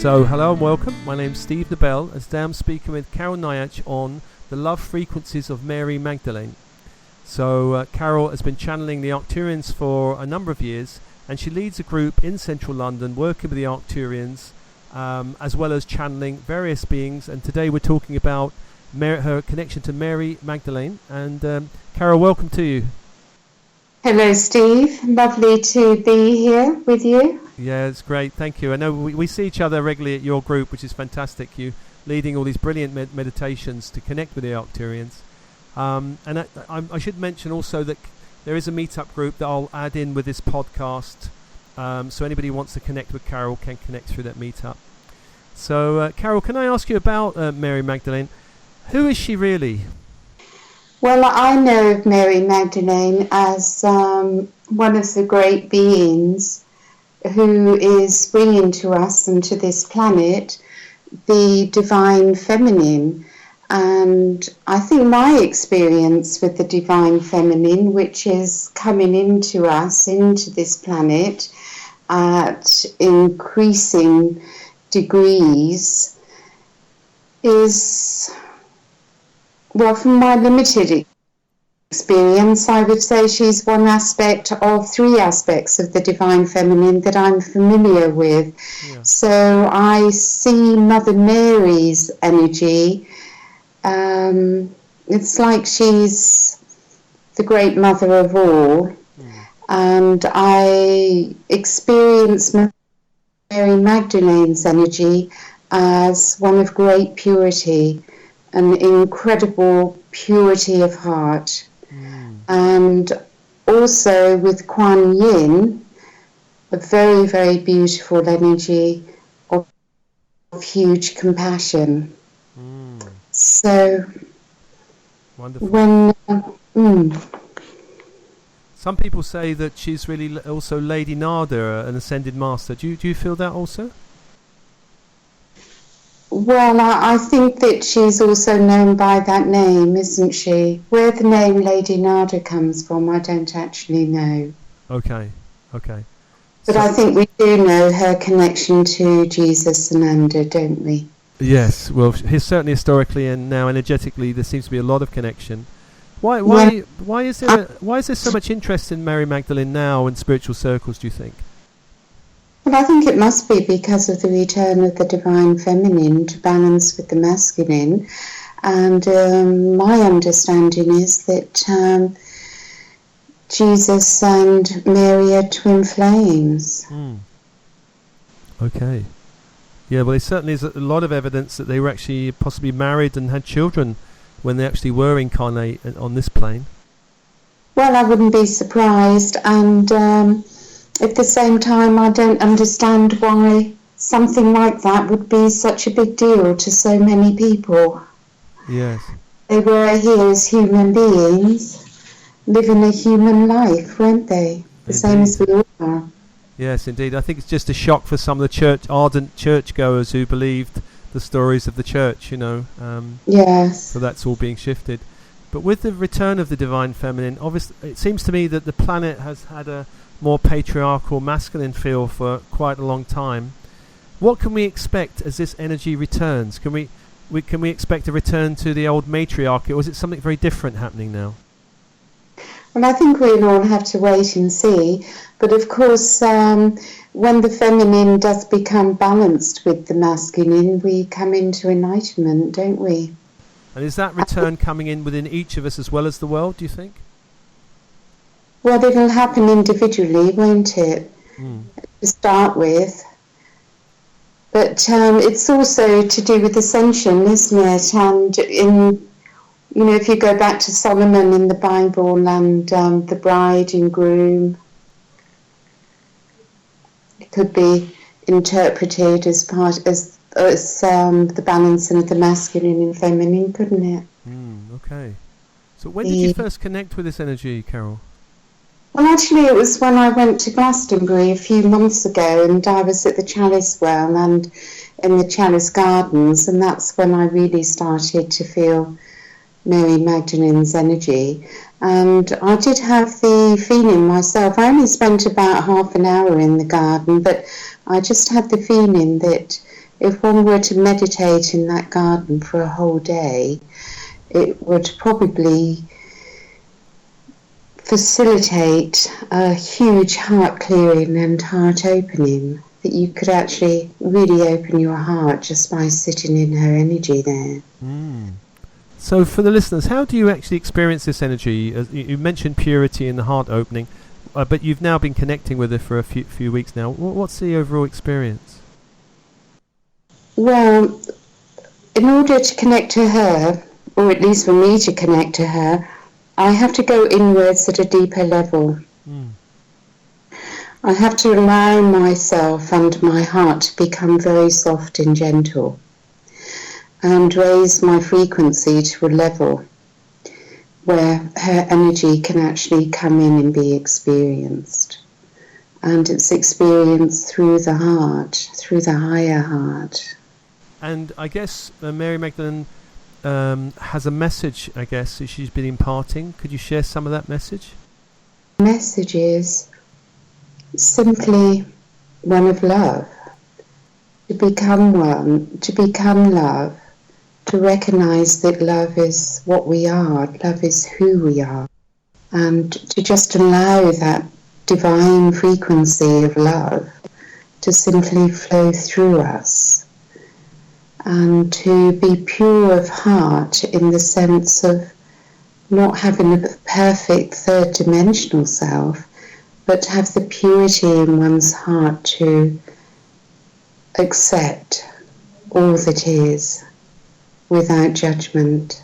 So, hello and welcome. My name's Steve Nobel, and today I'm speaking with Carol Nayach on the love frequencies of Mary Magdalene. So, Carol has been channeling the Arcturians for a number of years, and she leads a group in central London working with the Arcturians, as well as channeling various beings. And today we're talking about her connection to Mary Magdalene. And Carol, welcome to you. Hello, Steve. Lovely to be here with you. Yeah, it's great. Thank you. I know we see each other regularly at your group, which is fantastic. You leading all these brilliant meditations to connect with the Arcturians. And I should mention also that there is a meetup group that I'll add in with this podcast. So anybody who wants to connect with Carol can connect through that meetup. So, Carol, can I ask you about Mary Magdalene? Who is she really? Well, I know of Mary Magdalene as one of the great beings who is bringing to us and to this planet the divine feminine. And I think my experience with the divine feminine, which is coming into us, into this planet at increasing degrees, is, well, from my limited experience, I would say she's one aspect of three aspects of the divine feminine that I'm familiar with. Yeah. So I see Mother Mary's energy. It's like she's the great mother of all. And I experience Mary Magdalene's energy as one of great purity, an incredible purity of heart. And also with Kuan Yin, a very, very beautiful energy of huge compassion. So wonderful. When some people say that she's really also Lady Nada, an ascended master. Do you feel that also? Well, I think that she's also known by that name, isn't she? Where the name Lady Nada comes from, I don't actually know. Okay. But so, I think we do know her connection to Jesus Ananda, don't we? Yes, well, certainly historically and now energetically, there seems to be a lot of connection. Why is there so much interest in Mary Magdalene now in spiritual circles, do you think? Well, I think it must be because of the return of the divine feminine to balance with the masculine. And my understanding is that Jesus and Mary are twin flames. Okay. Yeah, well, there certainly is a lot of evidence that they were actually possibly married and had children when they actually were incarnate on this plane. Well, I wouldn't be surprised. And at the same time, I don't understand why something like that would be such a big deal to so many people. Yes. They were here as human beings, living a human life, weren't they? The same as we all are. Yes, indeed. I think it's just a shock for some of the ardent churchgoers who believed the stories of the church, Yes. So that's all being shifted. But with the return of the divine feminine, obviously, it seems to me that the planet has had a more patriarchal masculine feel for quite a long time. What can we expect as this energy returns? Can we expect a return to the old matriarchy, or is it something very different happening now? Well, I think we'll all have to wait and see. But of course, when the feminine does become balanced with the masculine, we come into enlightenment, don't we? And is that return coming in within each of us as well as the world, do you think? Well, it'll happen individually, won't it? To start with. But it's also to do with ascension, isn't it? And if you go back to Solomon in the Bible and the bride and groom, it could be interpreted as the balancing of the masculine and feminine, couldn't it? Okay. So when did you first connect with this energy, Carol? Well, actually, it was when I went to Glastonbury a few months ago, and I was at the Chalice Well and in the Chalice Gardens, and that's when I really started to feel Mary Magdalene's energy. And I did have the feeling myself, I only spent about half an hour in the garden, but I just had the feeling that if one were to meditate in that garden for a whole day, it would probably facilitate a huge heart clearing and heart opening, that you could actually really open your heart just by sitting in her energy there. So for the listeners, how do you actually experience this energy? You mentioned purity and the heart opening, but you've now been connecting with her for a few weeks now. What's the overall experience? Well, in order to connect to her, or at least for me to connect to her, I have to go inwards at a deeper level. I have to allow myself and my heart to become very soft and gentle, and raise my frequency to a level where her energy can actually come in and be experienced. And it's experienced through the heart, through the higher heart. And I guess Mary Magdalene has a message, I guess, that she's been imparting. Could you share some of that message? The message is simply one of love. To become one, to become love, to recognize that love is what we are, love is who we are, and to just allow that divine frequency of love to simply flow through us, and to be pure of heart in the sense of not having a perfect third dimensional self, but to have the purity in one's heart to accept all that is without judgment.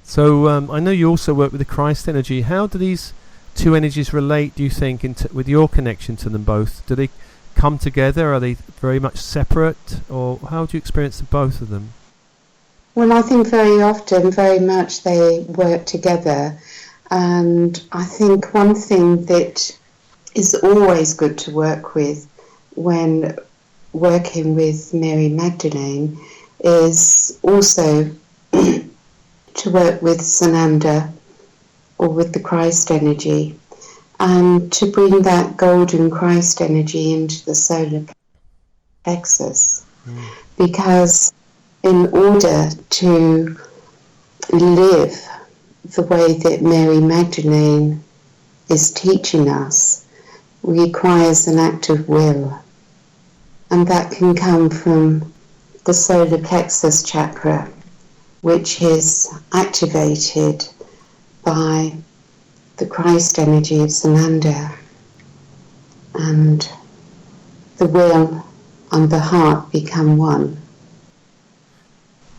So I know you also work with the Christ energy. How do these two energies relate, do you think, with your connection to them both? Do they come together? Are they very much separate? Or how do you experience both of them? Well, I think very often, very much they work together. And I think one thing that is always good to work with when working with Mary Magdalene is also to work with Sananda or with the Christ energy, and to bring that golden Christ energy into the solar plexus. Because in order to live the way that Mary Magdalene is teaching us requires an act of will, and that can come from the solar plexus chakra, which is activated by the Christ energy of Sananda, and the will and the heart become one.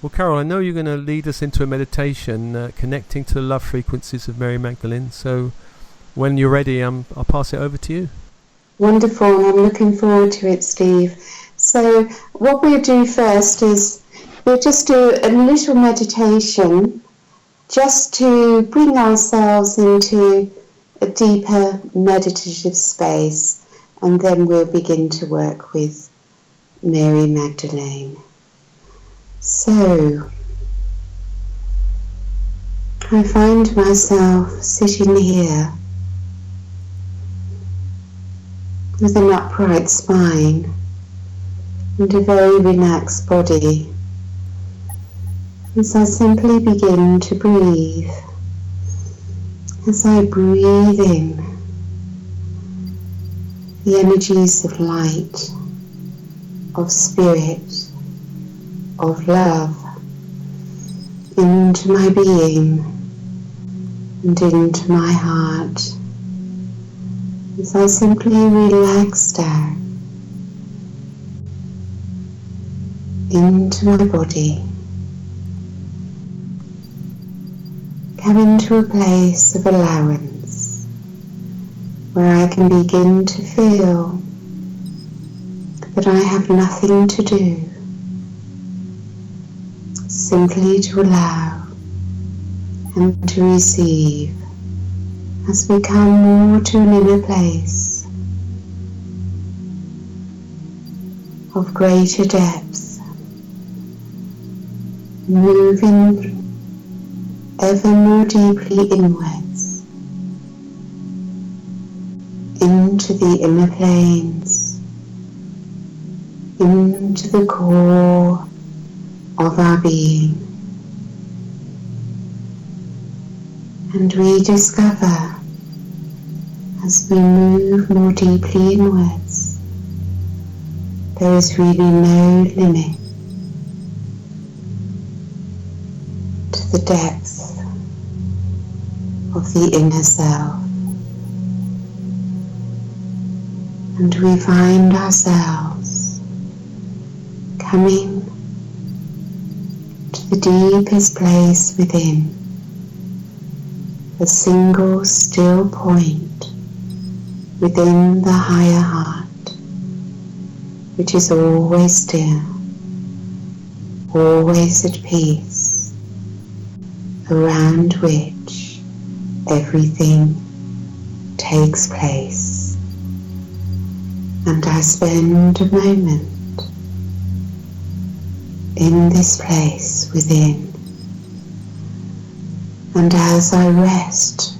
Well, Carol, I know you're going to lead us into a meditation connecting to the love frequencies of Mary Magdalene, so when you're ready, I'll pass it over to you. Wonderful, I'm looking forward to it, Steve. So what we'll do first is we'll just do a little meditation just to bring ourselves into a deeper meditative space, and then we'll begin to work with Mary Magdalene. So I find myself sitting here with an upright spine and a very relaxed body, as I simply begin to breathe. As I breathe in the energies of light, of spirit, of love into my being and into my heart, as I simply relax down into my body, come into a place of allowance where I can begin to feel that I have nothing to do, simply to allow and to receive as we come more to an inner place of greater depth, moving ever more deeply inwards into the inner planes, into into the core of our being, and we discover as we move more deeply inwards, there is really no limit to the depth of the inner self, and we find ourselves coming to the deepest place within, a single still point within the higher heart, which is always still, always at peace, around which everything takes place. And I spend a moment in this place within, and as I rest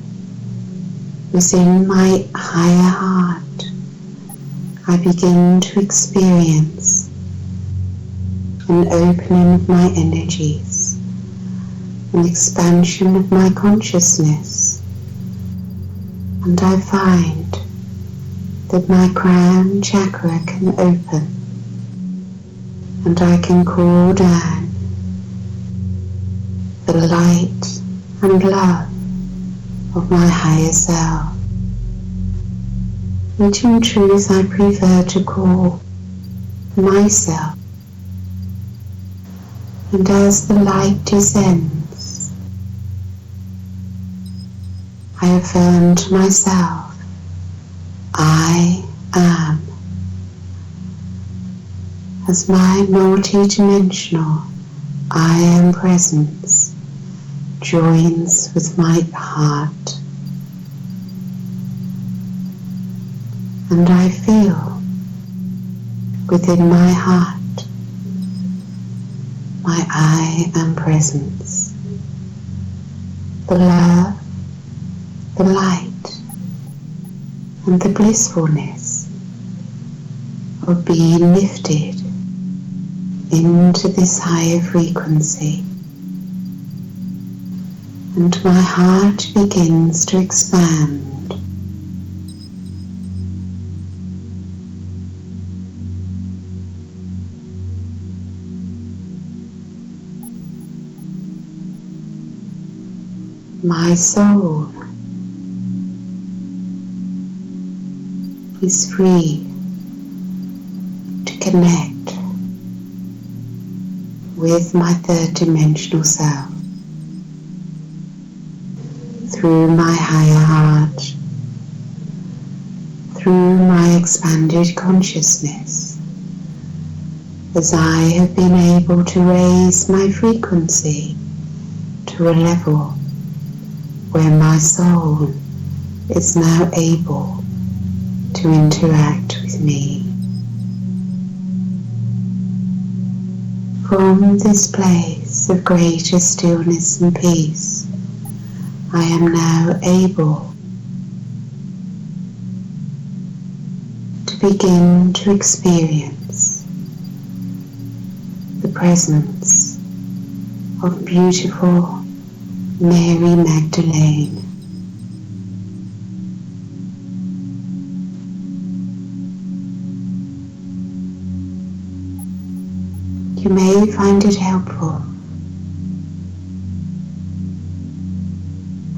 within my higher heart, I begin to experience an opening of my energies, an expansion of my consciousness, and I find that my crown chakra can open, and I can call down the light and love of my higher self, which in truth I prefer to call myself. And as the light descends, I affirm to myself, I am, as my multi-dimensional I am presence joins with my heart, and I feel within my heart my I am presence, the love, the light, and the blissfulness of being lifted into this higher frequency. And my heart begins to expand. My soul is free to connect with my third dimensional self through my higher heart, through my expanded consciousness, as I have been able to raise my frequency to a level where my soul is now able to interact with me. From this place of greater stillness and peace, I am now able to begin to experience the presence of beautiful Mary Magdalene. You may find it helpful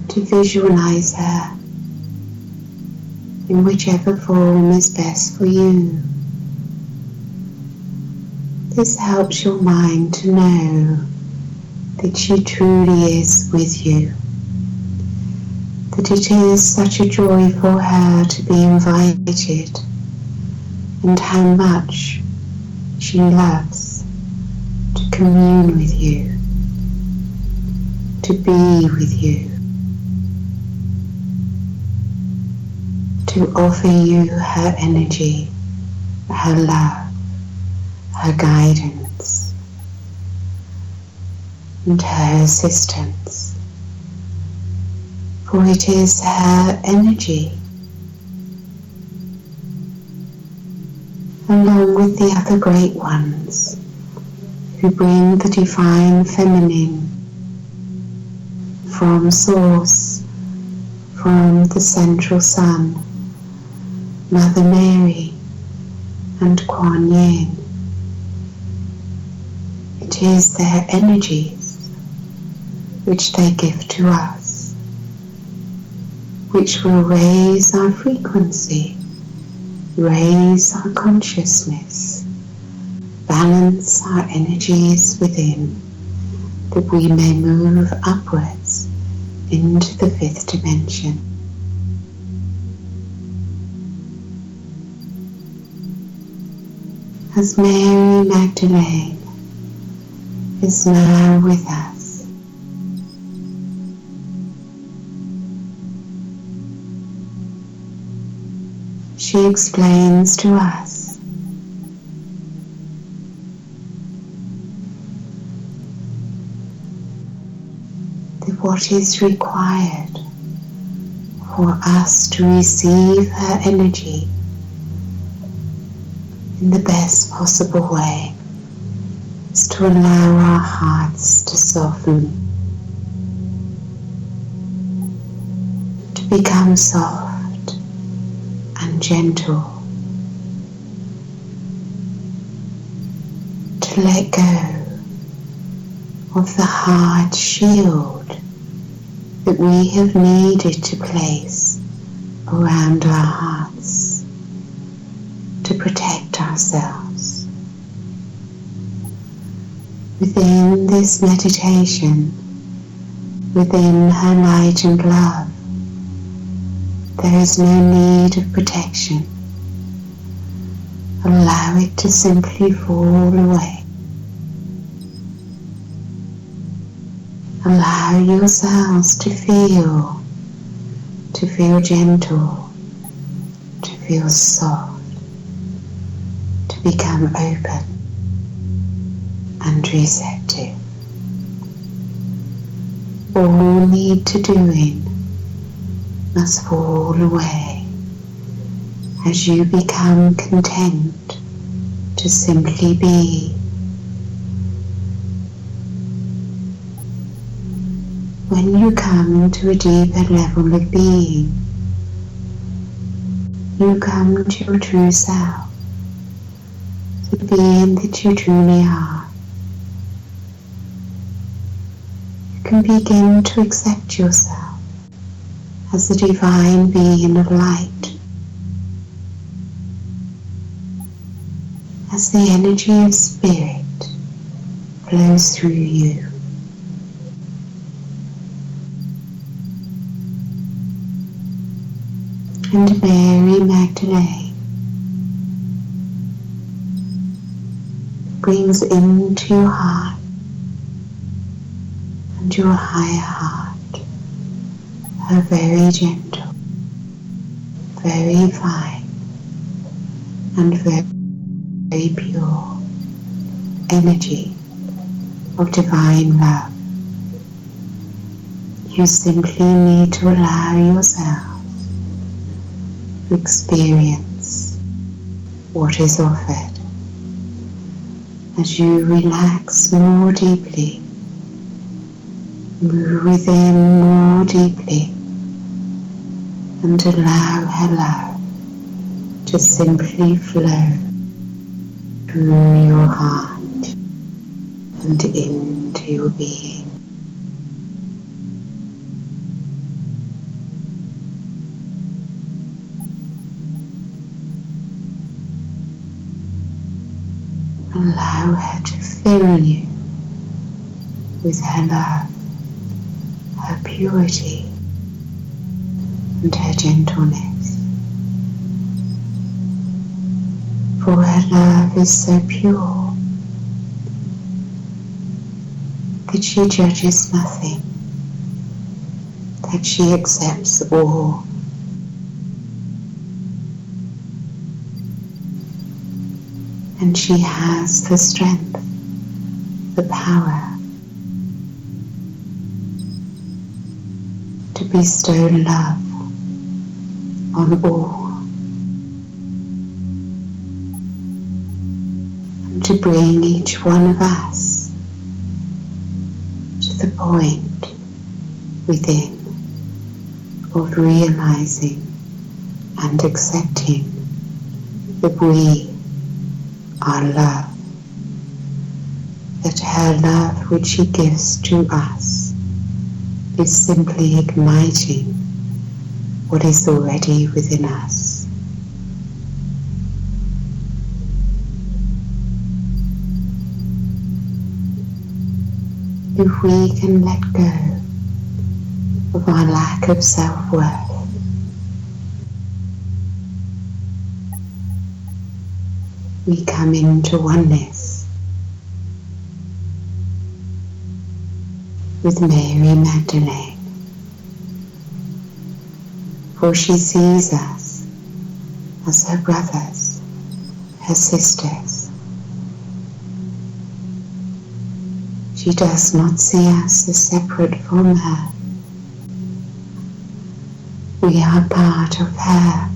to visualize her in whichever form is best for you. This helps your mind to know that she truly is with you, that it is such a joy for her to be invited, and how much she loves to commune with you, to be with you, to offer you her energy, her love, her guidance, and her assistance, for it is her energy along with the other great ones who bring the divine feminine from Source, from the central sun, Mother Mary and Kuan Yin. It is their energies which they give to us, which will raise our frequency, raise our consciousness, balance our energies within, that we may move upwards into the fifth dimension. As Mary Magdalene is now with us, she explains to us that what is required for us to receive her energy in the best possible way is to allow our hearts to soften, to become soft and gentle, to let go of the hard shield that we have needed to place around our hearts to protect ourselves. Within this meditation, within her light and love, there is no need of protection. Allow it to simply fall away. Allow yourselves to feel gentle, to feel soft, to become open and receptive. All need to doing must fall away as you become content to simply be. When you come to a deeper level of being, you come to your true self, the being that you truly are. You can begin to accept yourself as the divine being of light, as the energy of spirit flows through you. And Mary Magdalene brings into your heart and your higher heart a very gentle, very fine and very pure energy of divine love. You simply need to allow yourself to experience what is offered as you relax more deeply, move within more deeply, and allow her love to simply flow through your heart and into your being. Allow her to fill you with her love, her purity, and her gentleness. For her love is so pure that she judges nothing, that she accepts all. And she has the strength, the power to bestow love on all. and to bring each one of us to the point within of realizing and accepting that we are love, that her love which she gives to us is simply igniting what is already within us. If we can let go of our lack of self-worth, we come into oneness with Mary Magdalene, for she sees us as her brothers, her sisters. She does not see us as separate from her. We are part of her,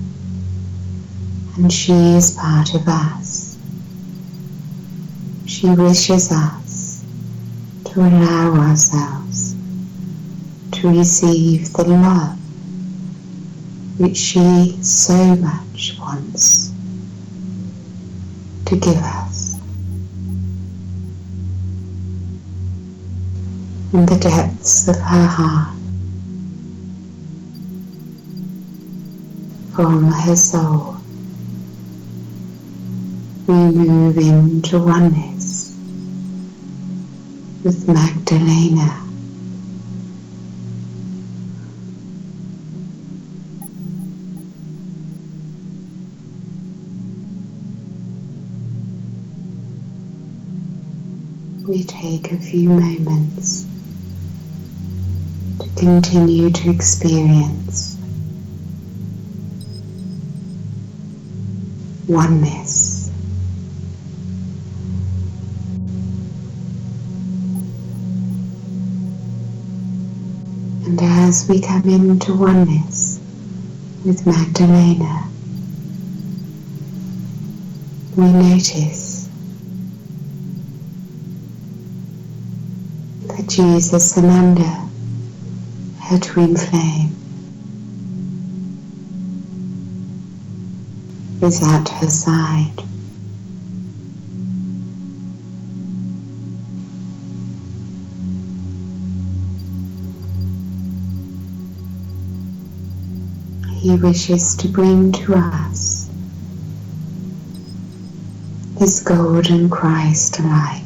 and she is part of us. She wishes us to allow ourselves to receive the love which she so much wants to give us. In the depths of her heart, from her soul, we move into oneness with Magdalena. We take a few moments to continue to experience oneness. And as we come into oneness with Magdalena, we notice that Jesus Ananda, her twin flame, is at her side. He wishes to bring to us His golden Christ light.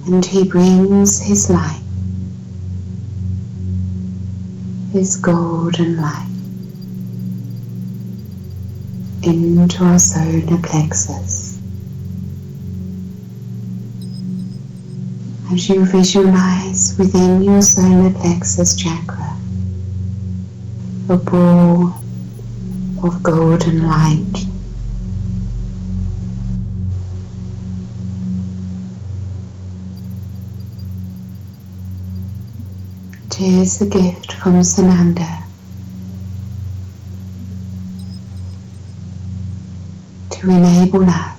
And He brings His light, His golden light, into our solar plexus. As you visualize within your solar plexus chakra a ball of golden light, it is a gift from Sananda to enable us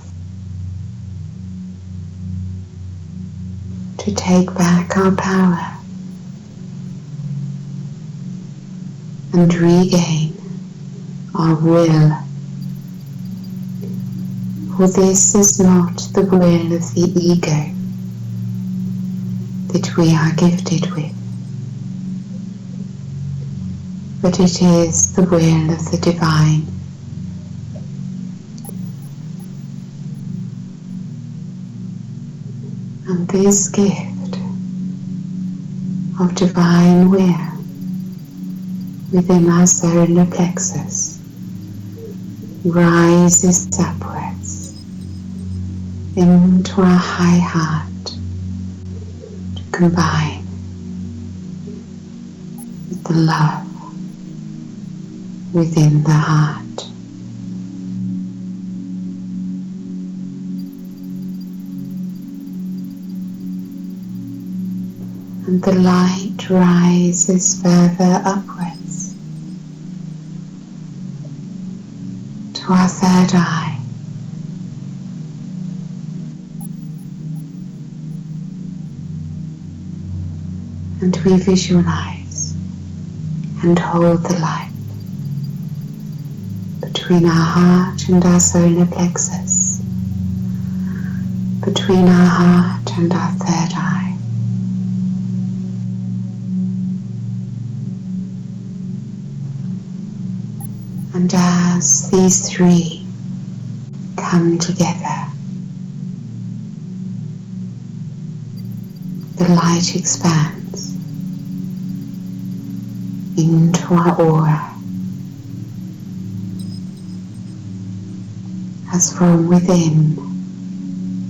to take back our power and regain our will. For this is not the will of the ego that we are gifted with, but it is the will of the divine. And this gift of divine will within our solar plexus rises upwards into our high heart to combine with the love within the heart. And the light rises further upwards to our third eye. And we visualize and hold the light between our heart and our solar plexus, between our heart and our third eye. And as these three come together, the light expands into our aura, as from within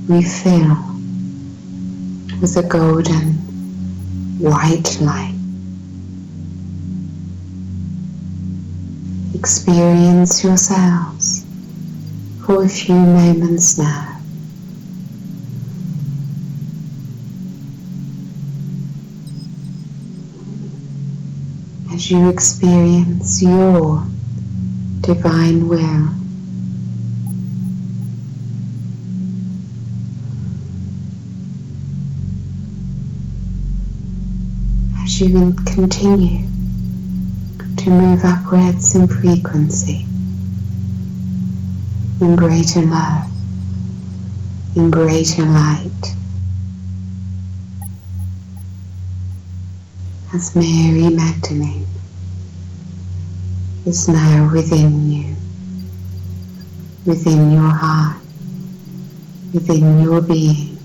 we fill with a golden white light. Experience yourselves for a few moments now. As you experience your divine will, as you continue to move upwards in frequency, in greater love, in greater light, as Mary Magdalene is now within you, within your heart, within your being.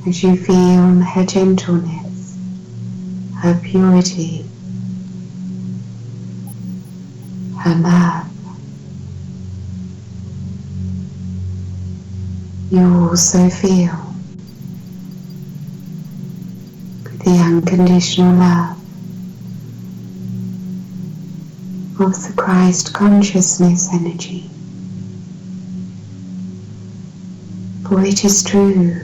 As you feel her gentleness, her purity, her love, you also feel the unconditional love of the Christ consciousness energy. For it is true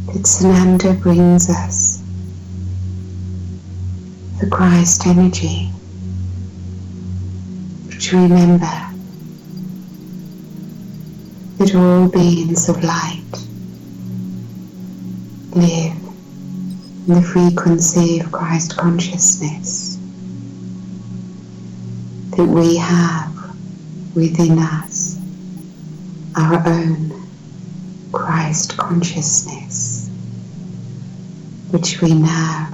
that Sananda brings us the Christ energy, which remember that all beings of light live in the frequency of Christ consciousness, that we have within us our own Christ consciousness, which we now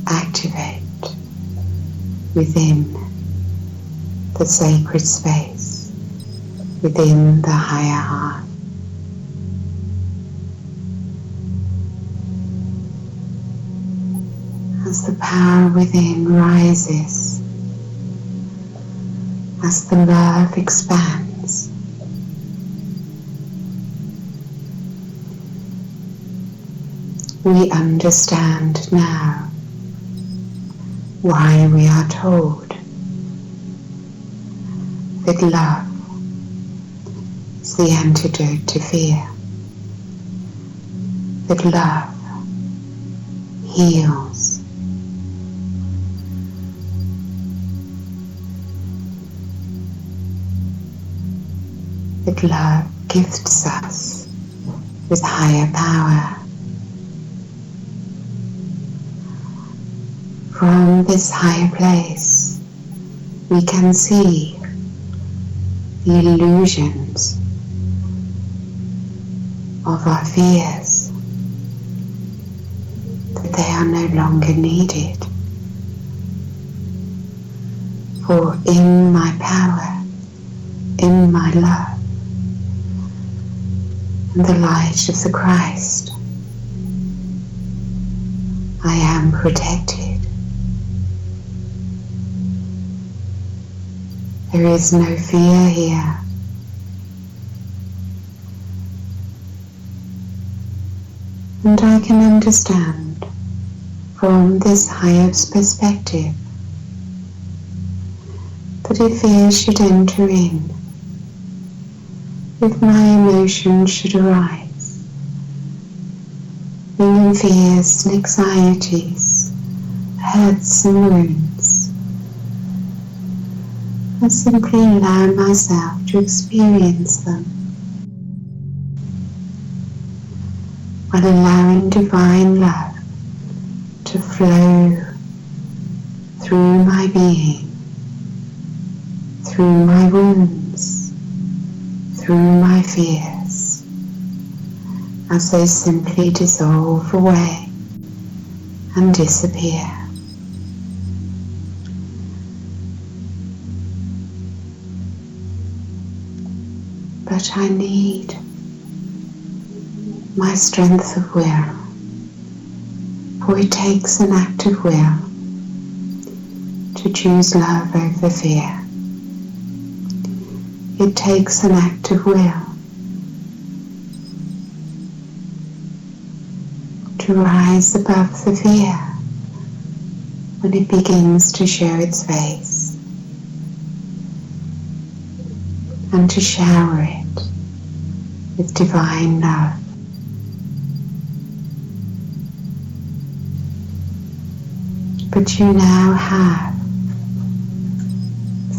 activate within the sacred space, within the higher heart. As the power within rises, as the love expands, we understand now why we are told that love is the antidote to fear, that love heals, that love gifts us with higher power. From this higher place, we can see the illusions of our fears, that they are no longer needed. For in my power, in my love, and the light of the Christ, I am protected. There is no fear here. And I can understand from this higher perspective that if fear should enter in, if my emotions should arise, bringing fears and anxieties, hurts and wounds, I simply allow myself to experience them, while allowing divine love to flow through my being, through my wounds, through my fears, as they simply dissolve away and disappear. But I need my strength of will, for it takes an act of will to choose love over fear. It takes an act of will to rise above the fear when it begins to show its face, and to shower it with divine love. But you now have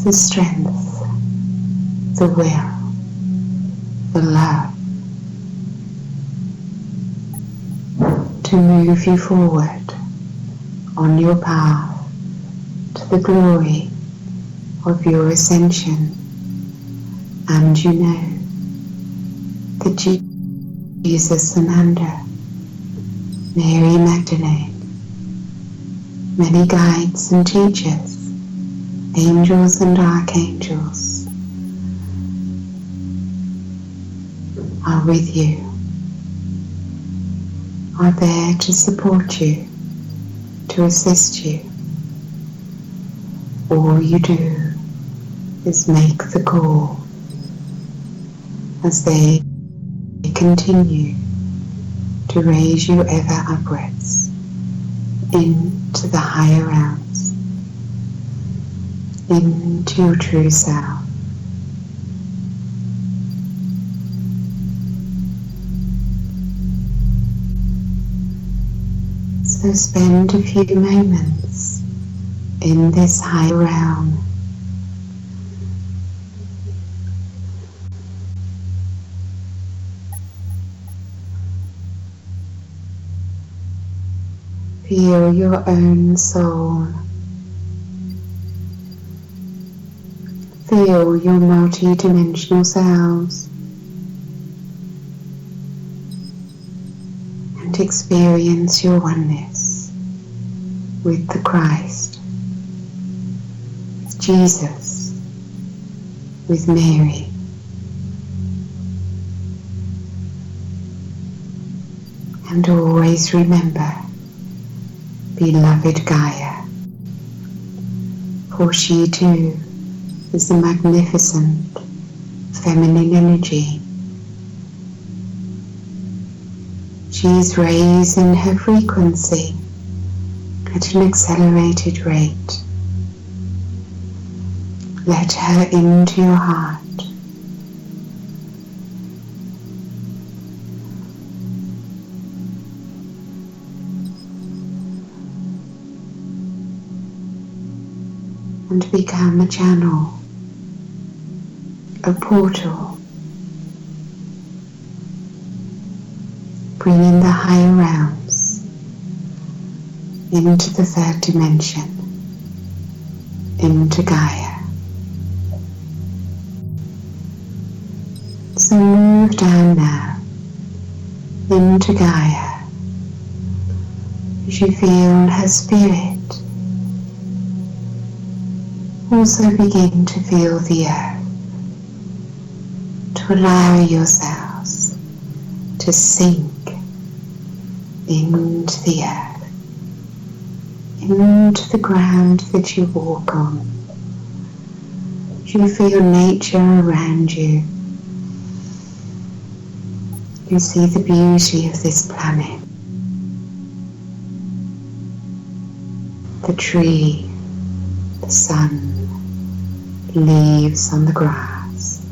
the strength, the will, the love to move you forward on your path to the glory of your ascension. And you know that Jesus Ananda, Mary Magdalene, many guides and teachers, angels and archangels are with you, are there to support you, to assist you. All you do is make the call as they continue to raise you ever upwards into the higher realms, into your true self. So spend a few moments in this higher realm. Feel your own soul. Feel your multi-dimensional selves. And experience your oneness with the Christ, with Jesus, with Mary. And always remember, beloved Gaia, for she too is a magnificent feminine energy. She is raising her frequency at an accelerated rate. Let her into your heart. And become a channel, a portal, bringing the higher realms into the third dimension, into Gaia. So move down now into Gaia as you feel her spirit. Also begin to feel the earth, to allow yourselves to sink into the earth, into the ground that you walk on. You feel nature around you. You see the beauty of this planet. The tree, the sun, leaves on the grass.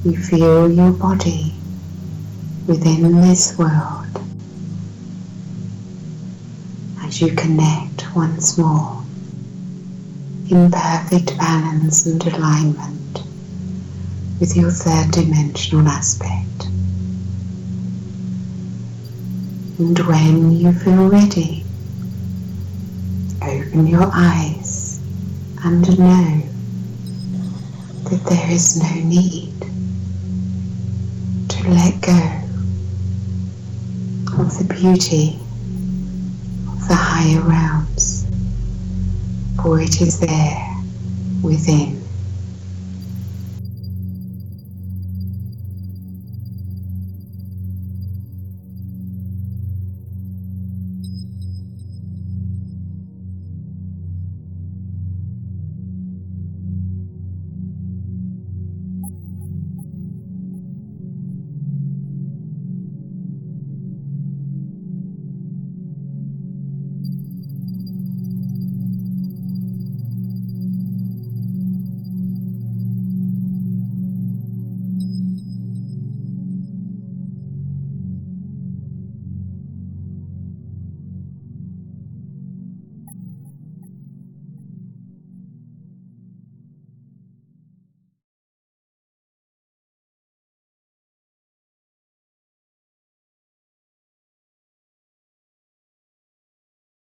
You feel your body within this world as you connect once more in perfect balance and alignment with your third dimensional aspect. And when you feel ready, open your eyes and know that there is no need to let go of the beauty of the higher realms, for it is there within.